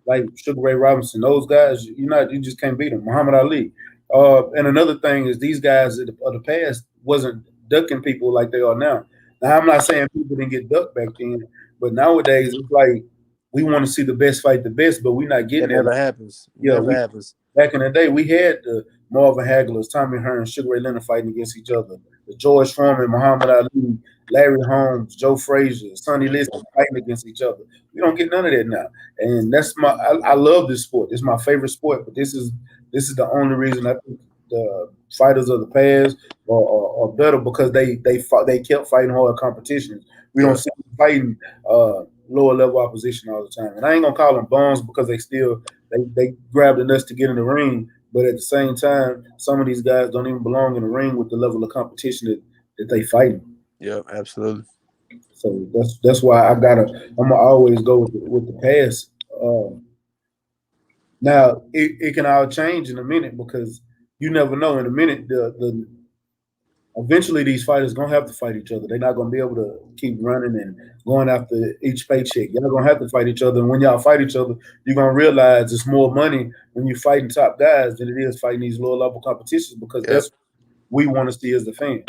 like Sugar Ray Robinson. Those guys, you just can't beat them. Muhammad Ali. And another thing is these guys of the past wasn't ducking people like they are now. Now I'm not saying people didn't get ducked back then, but nowadays it's like we want to see the best fight the best, but we're not getting It there. never happens. Yeah, Never happens. back in the day, we had the Marvin Haglers, Tommy Hearns, Sugar Ray Leonard fighting against each other. The George Foreman, Muhammad Ali, Larry Holmes, Joe Frazier, Sonny Liston fighting against each other. We don't get none of that now, and that's I love this sport. It's my favorite sport, but this is the only reason I think the fighters of the past are better because they kept fighting hard competitions. We don't see them fighting lower level opposition all the time, and I ain't gonna call them bums because they grabbed the nuts to get in the ring. But at the same time, some of these guys don't even belong in the ring with the level of competition that they fighting. Yeah, absolutely. So that's why I'm gonna always go with the past. Now it can all change in a minute because you never know. In a minute, eventually these fighters gonna have to fight each other. They're not gonna be able to keep running and going after each paycheck. Y'all gonna have to fight each other. And when y'all fight each other, you're gonna realize it's more money when you're fighting top guys than it is fighting these lower level competitions because that's what we want to see as the fan.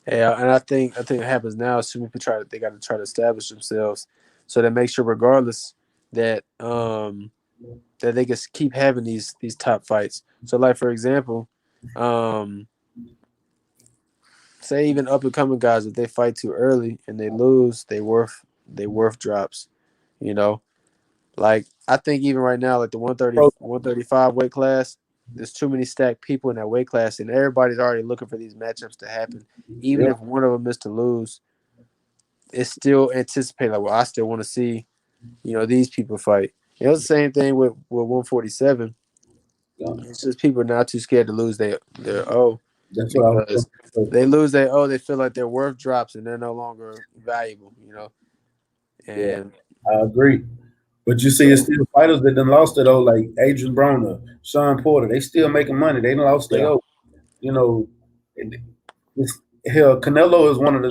Yeah, and I think it happens now. Some people they got to try to establish themselves, so that make sure regardless that that they can keep having these top fights. So, like for example, say even up and coming guys, if they fight too early and they lose, they worth drops. You know, like I think even right now, like the 130, 135 weight class, there's too many stacked people in that weight class, and everybody's already looking for these matchups to happen. Even if one of them is to lose, it's still anticipated. Like, well, I still want to see, these people fight. It's the same thing with 147. It's just people are not too scared to lose their O. That's what Because they lose their O, they feel like their worth drops and they're no longer valuable. And I agree. But you see, it's still fighters that done lost it, like Adrian Broner, Sean Porter. They still making money. They done lost their O. Hell, Canelo is one of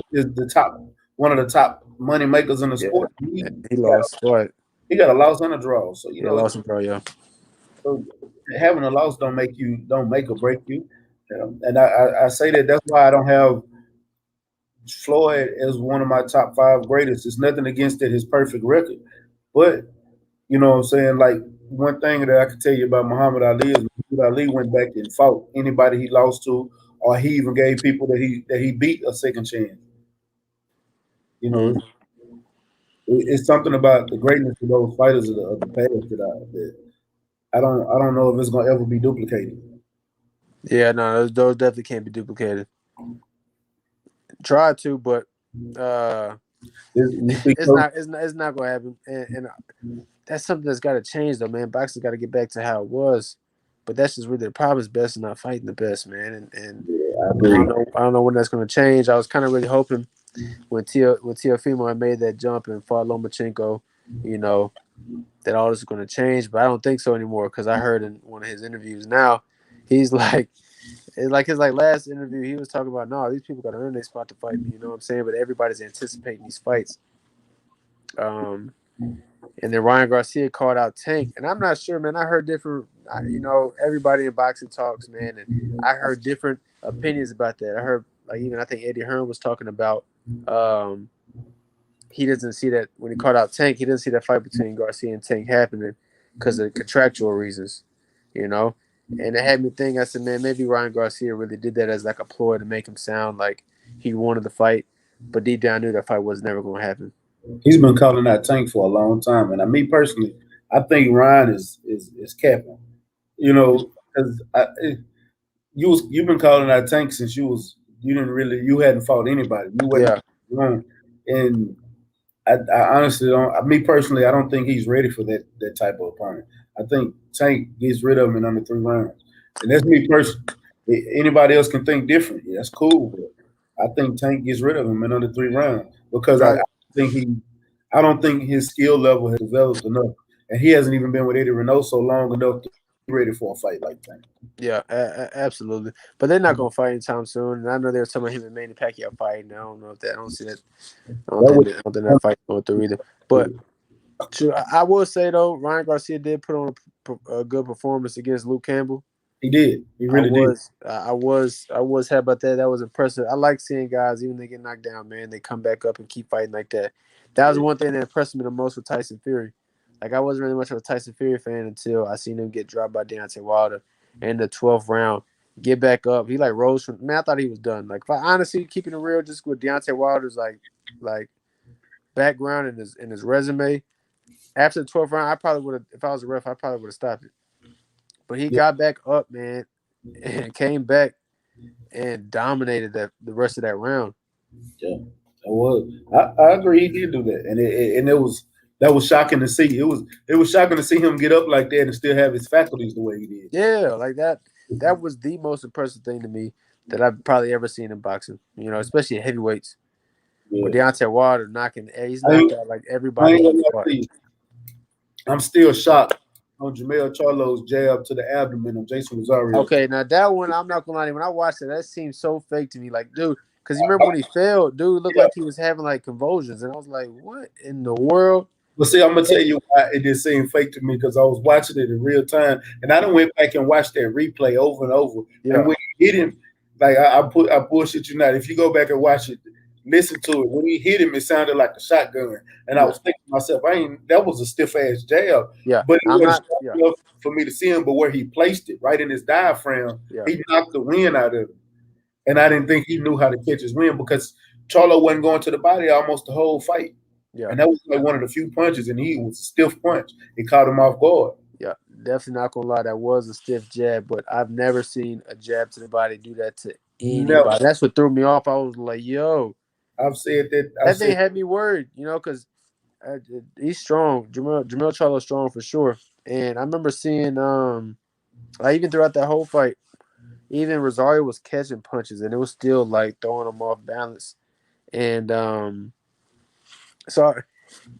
the top money makers in the sport. He lost. What? He got a loss and a draw. So lost and draw. Yeah. So having a loss don't make or break you. And I say that's why I don't have Floyd as one of my top 5 greatest. It's nothing against his perfect record, but you know what I'm saying? Like one thing that I can tell you about Muhammad Ali is Muhammad Ali went back and fought anybody he lost to, or he even gave people that he beat a second chance. It's something about the greatness of those fighters of the past that I don't know if it's gonna ever be duplicated. Yeah, no, those definitely can't be duplicated. Try to, but it's not gonna happen. And that's something that's got to change, though, man. Boxing's got to get back to how it was. But that's just really the problem. Is best is not fighting the best, man. And I don't know when that's going to change. I was kind of really hoping when Teofimo had made that jump and fought Lomachenko, that all this is going to change. But I don't think so anymore because I heard in one of his interviews now, he's like, it's like his last interview, he was talking about, no, these people got to earn their spot to fight me. You know what I'm saying? But everybody's anticipating these fights. And then Ryan Garcia called out Tank. And I'm not sure, man. I heard different, everybody in boxing talks, man. And I heard different opinions about that. I heard, I think Eddie Hearn was talking about he doesn't see that when he called out Tank, he doesn't see that fight between Garcia and Tank happening because of contractual reasons, And it had me think, I said, man, maybe Ryan Garcia really did that as like a ploy to make him sound like he wanted the fight, but deep down knew that fight was never going to happen. He's been calling out Tank for a long time, and me personally, I think Ryan is capping. You know, because you've been calling out Tank since you hadn't fought anybody. You Yeah, wasn't wrong. And I honestly don't. Me personally, I don't think he's ready for that type of opponent. I think Tank gets rid of him in under 3 rounds, and that's me personally. Anybody else can think different. Yeah, that's cool, but I think Tank gets rid of him in under 3 rounds because right. I don't think his skill level has developed enough, and he hasn't even been with Eddie Reynoso long enough to be ready for a fight like Tank. Yeah, absolutely. But they're not gonna fight anytime soon. And I know there's some of him and Manny Pacquiao fighting. I don't know if that. I don't see that. That was, I don't think that fight going through either. But true, I will say though, Ryan Garcia did put on a good performance against Luke Campbell. he did. He really did. I was happy about that. That was impressive. I like seeing guys, even they get knocked down, man, they come back up and keep fighting like that. That was one thing that impressed me the most with Tyson Fury. Like I wasn't really much of a Tyson Fury fan until I seen him get dropped by Deontay Wilder in the 12th round. Get back up. He like rose from. Man, I thought he was done. Like, if I honestly keeping it real, just with Deontay Wilder's like background in his resume. After the 12th round, I probably would have. If I was a ref, I probably would have stopped it. But he got back up, man, and came back and dominated the rest of that round. Yeah, it was. I agree. He did do that, and that was shocking to see. It was shocking to see him get up like that and still have his faculties the way he did. Yeah, like that. That was the most impressive thing to me that I've probably ever seen in boxing. You know, especially at heavyweights. Yeah. With Deontay Wilder he's knocked out like everybody. I'm still shocked on Jamel Charlo's jab to the abdomen of Jason Rosario. Okay, now that one, I'm not gonna lie to you. When I watched it, that seemed so fake to me. Like, dude, because you remember when he fell, dude looked like he was having like convulsions, and I was like, what in the world? Well, see, I'm gonna tell you why it did seem fake to me because I was watching it in real time, and I done went back and watched that replay over and over. Yeah. And when he hit him, like I bullshit you not. If you go back and watch it, listen to it. When he hit him, it sounded like a shotgun, and I was thinking to myself, that was a stiff ass jab. Yeah, but it wasn't enough for me to see him. But where he placed it, right in his diaphragm, he knocked the wind out of him, and I didn't think he knew how to catch his wind because Charlo wasn't going to the body almost the whole fight. Yeah. And that was like one of the few punches, and he was a stiff punch. It caught him off guard. Yeah, definitely not gonna lie. That was a stiff jab, but I've never seen a jab to the body do that to anybody. Never. That's what threw me off. I was like, yo. I've said that. That thing had me worried, you know, because he's strong. Jamel Charlo's strong for sure. And I remember seeing, even throughout that whole fight, even Rosario was catching punches, and it was still like throwing him off balance. And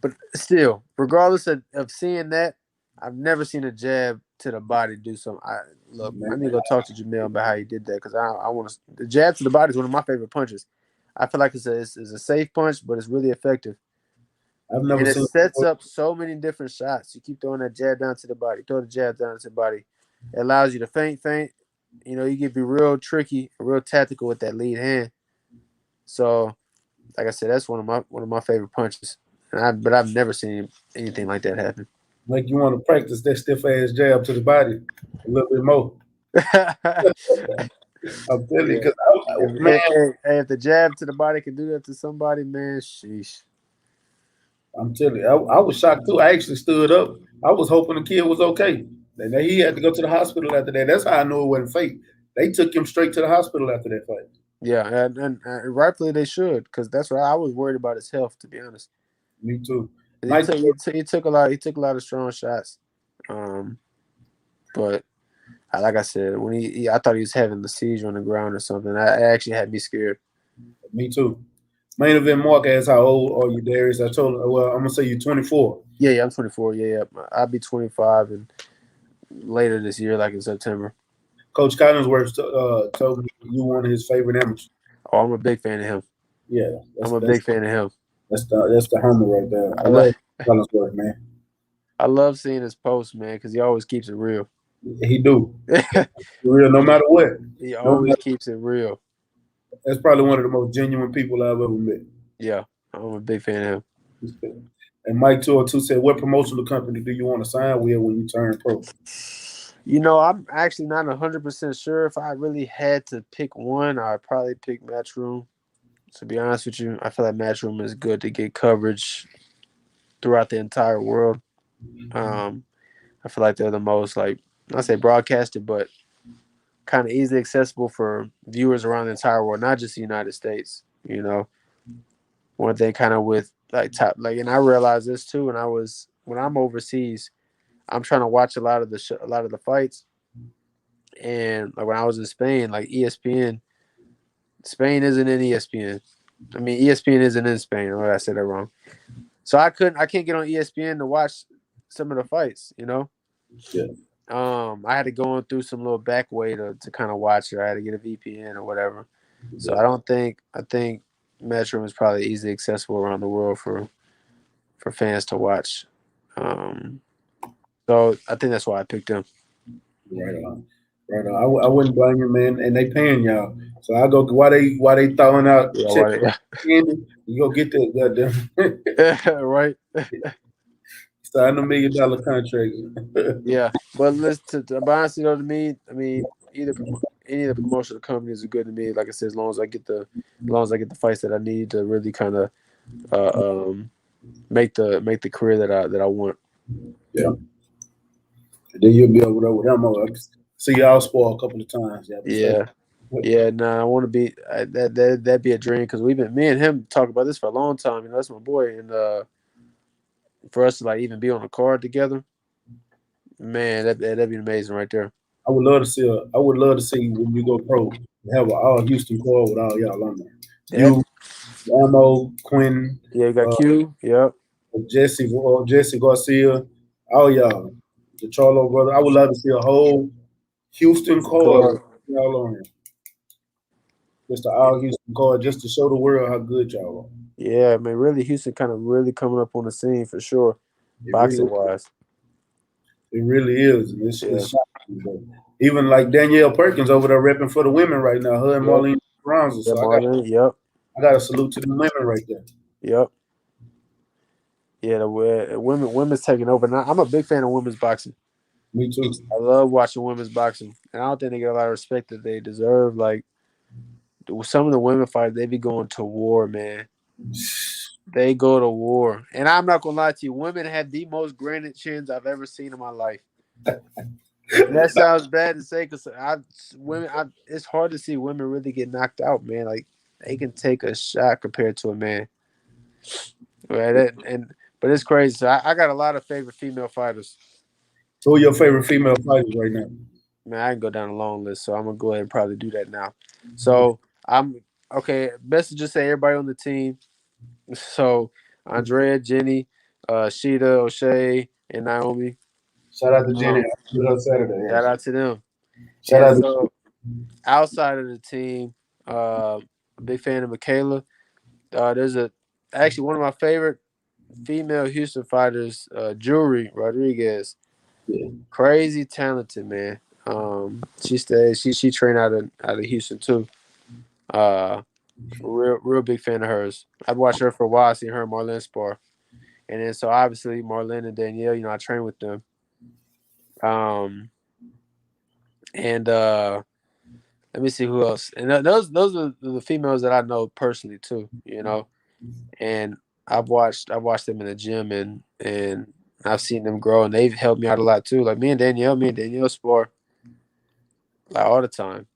but still, regardless of seeing that, I've never seen a jab to the body do something. I need to go talk to Jamel about how he did that because I want to. The jab to the body is one of my favorite punches. I feel like it's a safe punch, but it's really effective. I've never seen it sets up so many different shots. You keep throwing that jab down to the body, throw the jab down to the body. It allows you to feint. You know, you can be real tricky, real tactical with that lead hand. So, like I said, that's one of my favorite punches. But I've never seen anything like that happen. Like you want to practice that stiff ass jab to the body a little bit more. I'm telling you, because if the jab to the body can do that to somebody, man, sheesh. I'm telling you, I was shocked too. I actually stood up. I was hoping the kid was okay. And he had to go to the hospital after that. That's how I knew it wasn't fake. They took him straight to the hospital after that fight. Yeah, and rightfully they should, because that's what I was worried about his health, to be honest. Me too. He took a lot of strong shots. But like I said, when I thought he was having the seizure on the ground or something. It actually had me scared. Me too. Main event Mark asked, how old are you, Darius? I told him, well, I'm gonna say you're 24. Yeah, I'm 24. Yeah. I'll be 25 and later this year, like in September. Coach Collinsworth told me you one of his favorite amateurs. Oh, I'm a big fan of him. Yeah, I'm a big fan of him. That's the homie right there. I love Collinsworth, man. I love seeing his posts, man, because he always keeps it real. He do. Real, no matter what. He always keeps it real. That's probably one of the most genuine people I've ever met. Yeah, I'm a big fan of him. And Mike 202 said, what promotional company do you want to sign with when you turn pro? You know, I'm actually not 100% sure. If I really had to pick one, I'd probably pick Matchroom. To be honest with you, I feel like Matchroom is good to get coverage throughout the entire world. I feel like they're the most like I say broadcasted, but kind of easily accessible for viewers around the entire world, not just the United States. You know, one thing kind of with like top, like, and I realized this too when I'm overseas, I'm trying to watch a lot of the fights, and like when I was in Spain, like ESPN, Spain isn't in ESPN. I mean, ESPN isn't in Spain. Oh, I said that wrong. So I can't get on ESPN to watch some of the fights. You know. Yeah. I had to go in through some little back way to kind of watch it. I had to get a VPN or whatever. So I think Metro is probably easily accessible around the world for fans to watch. So I think that's why I picked them. Right on. Right on. I wouldn't blame you, man. And they paying y'all. So I go why they throwing out Yeah, check right. you go get that goddamn Right. sign $1 million contract. Yeah, but listen, to be honest, though, to me, I mean, any of the promotional companies are good to me. Like I said, as long as I get the fights that I need to really kind of make the career that I want. Yeah. And then you'll be over there with them. I see y'all spoil a couple of times. Yeah. Yeah, no, I want to be that'd be a dream because me and him talk about this for a long time. You know, that's my boy, and for us to like even be on a card together, man, that'd be amazing right there. I would love to see when you go pro, have an all Houston card with all y'all on there. Yeah. You, Ammo, Quinn, Yeah, you got Q. Yep. Jesse Garcia, all y'all, the Charlo brother. I would love to see a whole Houston card with y'all on here. Just an all Houston card, just to show the world how good y'all are. Yeah, man, really, Houston kind of really coming up on the scene for sure, boxing wise. It really is. It's shocking. But even like Danielle Perkins over there repping for the women right now, her and Marlene Browns. Yeah, So Marlene, I got to salute to the women right there. Yep. Yeah, the women's taking over. Now, I'm a big fan of women's boxing. Me too. I love watching women's boxing, and I don't think they get a lot of respect that they deserve. Like some of the women fighters, they be going to war, man. They go to war, and I'm not gonna lie to you. Women have the most granite chins I've ever seen in my life. And that sounds bad to say because it's hard to see women really get knocked out, man. Like they can take a shot compared to a man. Right, but it's crazy. So I got a lot of favorite female fighters. Who are your favorite female fighters right now? Man, I can go down a long list, so I'm gonna go ahead and probably do that now. So I'm okay. Best to just say everybody on the team. So Andrea, Jenny, Sheeta, O'Shea, and Naomi. Shout out to Jenny. Saturday. Shout out to them. Shout out to outside of the team, a big fan of Michaela. There's actually one of my favorite female Houston fighters, Jewelry Rodriguez. Yeah. Crazy talented, man. She trained out of Houston too. Real big fan of hers. I've watched her for a while, seen her and Marlene spar. And then so obviously Marlene and Danielle, you know, I train with them. And let me see who else. And those are the females that I know personally too, you know. And I've watched them in the gym and I've seen them grow and they've helped me out a lot too. Like me and Danielle spar like all the time.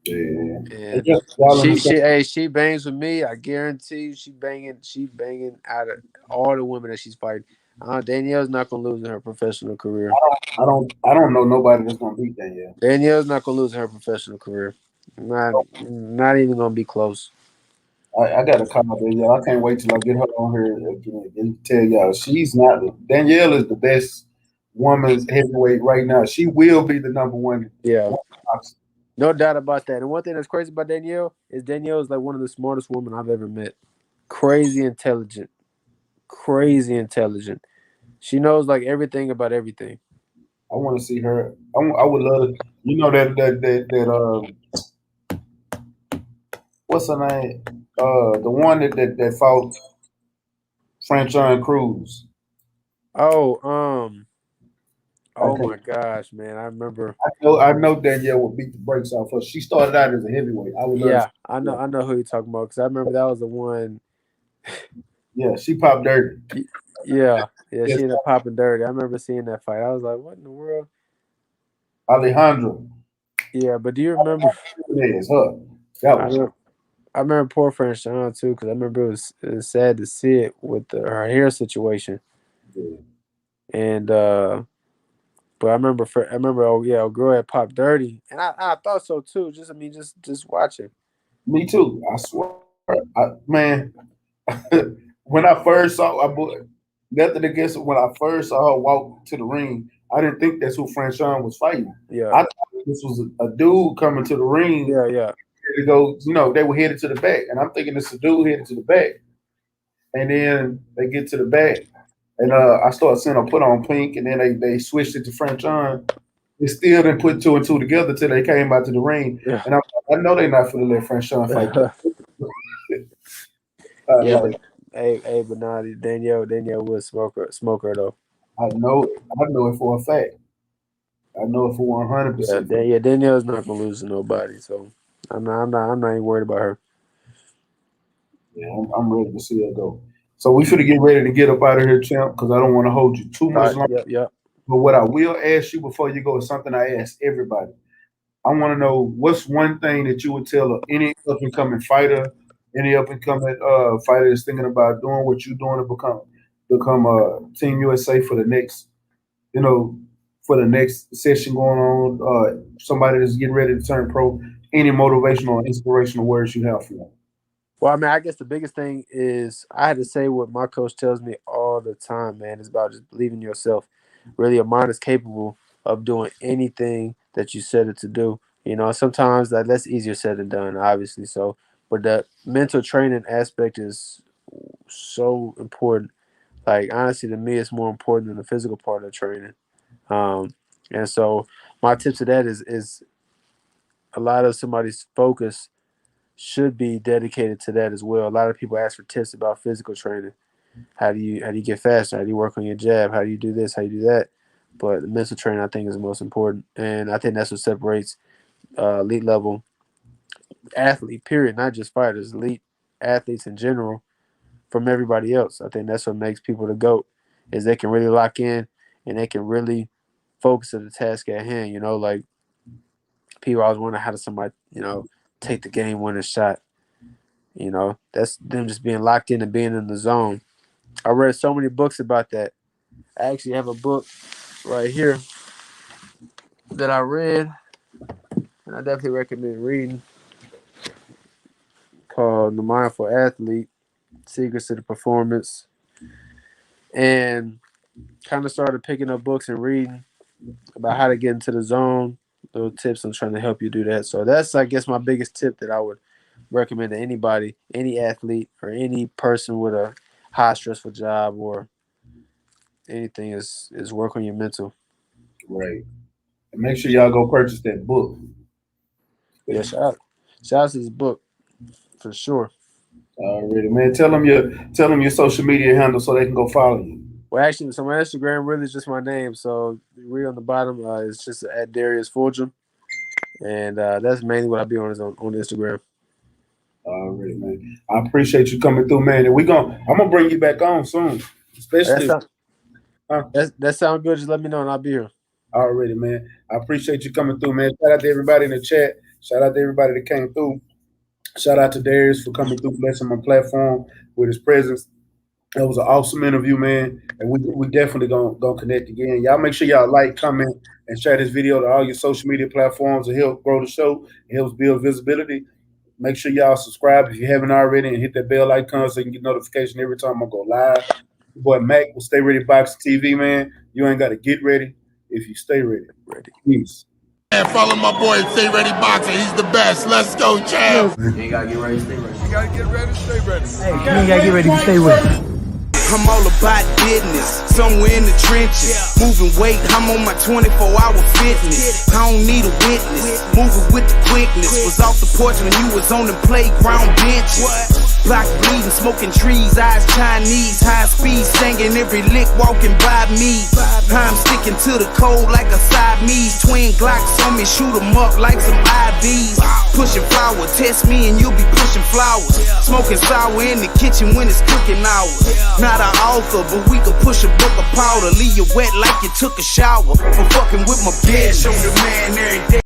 Yeah. And she bangs with me. I guarantee you she banging out of all the women that she's fighting. Danielle's not gonna lose in her professional career. I don't know nobody that's gonna beat Danielle. Danielle's not gonna lose in her professional career. Not even gonna be close. I got to call Danielle. I can't wait till I get her on here and tell y'all she's not. Danielle is the best woman's heavyweight right now. She will be the number one. Yeah. No doubt about that. And one thing that's crazy about Danielle is like one of the smartest women I've ever met. Crazy intelligent. She knows like everything about everything. I want to see her. I would love to. You know that what's her name? The one that fought Franchon Cruz. Oh my gosh, man! I remember. I know Danielle would beat the brakes off her. She started out as a heavyweight. I know who you're talking about because I remember that was the one. Yeah, she popped dirty. Yeah, she ended up popping dirty. I remember seeing that fight. I was like, what in the world? Alejandro. Yeah, but do you remember? It's her. That was I remember poor friend Sean too, because I remember it was sad to see it with her hair situation, and but I remember oh yeah, a girl had popped dirty, and I thought so too. Just watching. me too. I swear, man. When I first saw, nothing against it. When I first saw her walk to the ring, I didn't think that's who Franchon was fighting. Yeah, I thought this was a dude coming to the ring. yeah. To go, they were headed to the back, and I'm thinking it's a dude headed to the back. And then they get to the back, and I started seeing them put on pink, and then they switched it to Franchon. They still didn't put two and two together till they came out to the ring. Yeah. And I know they're not going to let Franchon fight. Yeah, but but nah, Danielle was smoker though. I know it for a fact. I know it for 100%. Yeah, Danielle's not gonna lose to nobody, so I'm not even worried about her. Yeah, I'm ready to see her go. So we should get ready to get up out of here, champ, because I don't want to hold you too much longer. Yep. But what I will ask you before you go is something I ask everybody. I want to know what's one thing that you would tell any up and coming fighter, any up and coming fighter that's thinking about doing what you're doing to become Team USA for the next, for the next session going on. Somebody that's getting ready to turn pro. Any motivational or inspirational words you have for them? Well, I mean, I guess the biggest thing is I had to say what my coach tells me all the time, man. It's about just believing in yourself. Really, a mind is capable of doing anything that you set it to do. Sometimes that's easier said than done, obviously. So, but the mental training aspect is so important. Like, honestly, to me, it's more important than the physical part of training. And so my tip to that is a lot of somebody's focus should be dedicated to that as well. A lot of people ask for tips about physical training. How do you get faster? How do you work on your jab? How do you do this? How do you do that? But the mental training, I think, is the most important. And I think that's what separates elite level athlete, period, not just fighters, elite athletes in general from everybody else. I think that's what makes people the GOAT, is they can really lock in and they can really focus on the task at hand. Like people always wonder, how does somebody, take the game winning shot? That's them just being locked in and being in the zone. I read so many books about that. I actually have a book right here that I read, and I definitely recommend reading, called The Mindful Athlete, Secrets to the Performance, and kind of started picking up books and reading about how to get into the zone, little tips on trying to help you do that. So that's, I guess, my biggest tip that I would recommend to anybody, any athlete or any person with a high stressful job or anything, is work on your mental. Right. And make sure y'all go purchase that book. Yeah, shout out to this book for sure. Already, man. Tell them your social media handle so they can go follow you. Well, actually, so my Instagram really is just my name. So read on the bottom, it's just at Darius Fulghum, and that's mainly what I be on Instagram. Already, man. I appreciate you coming through, man. And I'm gonna bring you back on soon, especially. That sounds good. Just let me know, and I'll be here. Already, man. I appreciate you coming through, man. Shout out to everybody in the chat. Shout out to everybody that came through. Shout out to Darius for coming through, blessing my platform with his presence. That was an awesome interview, man. And we definitely gonna connect again. Y'all make sure y'all like, comment, and share this video to all your social media platforms to help grow the show. It helps build visibility. Make sure y'all subscribe if you haven't already, and hit that bell icon so you can get notification every time I go live. Your boy Mac will StayReadyBoxingTV, man. You ain't got to get ready if you stay ready. Peace. And follow my boy Stay Ready Boxer. He's the best. Let's go, champ. You ain't gotta get ready to stay ready. You gotta get ready to stay ready. Hey, you ain't gotta get ready to stay ready. I'm all about business, somewhere in the trenches. Moving weight, I'm on my 24-hour fitness. I don't need a witness, moving with the quickness. Was off the porch when you was on the playground benches. Block bleeding, smoking trees, eyes Chinese, high speed, singing every lick walking by me. I'm sticking to the code like a Siamese. Twin Glocks on me, shoot 'em up like some IVs. Pushing flour, test me and you'll be pushing flowers. Smoking sour in the kitchen when it's cooking hours. Not an author, but we could push a book of powder. Leave you wet like you took a shower for fucking with my bitch. Show the man every day.